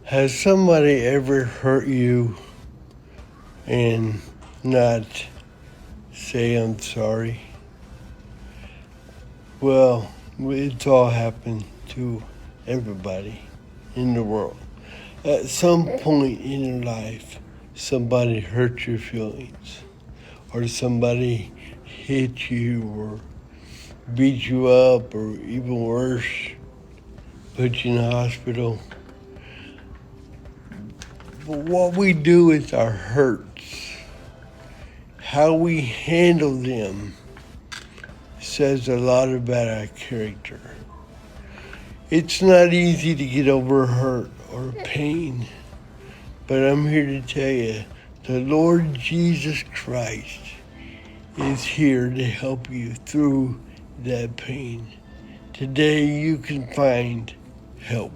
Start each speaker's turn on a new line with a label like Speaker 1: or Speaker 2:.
Speaker 1: Has somebody ever hurt you and not say I'm sorry? Well, it's all happened to everybody in the world. At some point in your life, somebody hurt your feelings, or somebody hit you, or beat you up, or even worse, put you in the hospital. But what we do with our hurts, how we handle them, says a lot about our character. It's not easy to get over hurt or pain, but I'm here to tell you, the Lord Jesus Christ is here to help you through that pain. Today you can find help.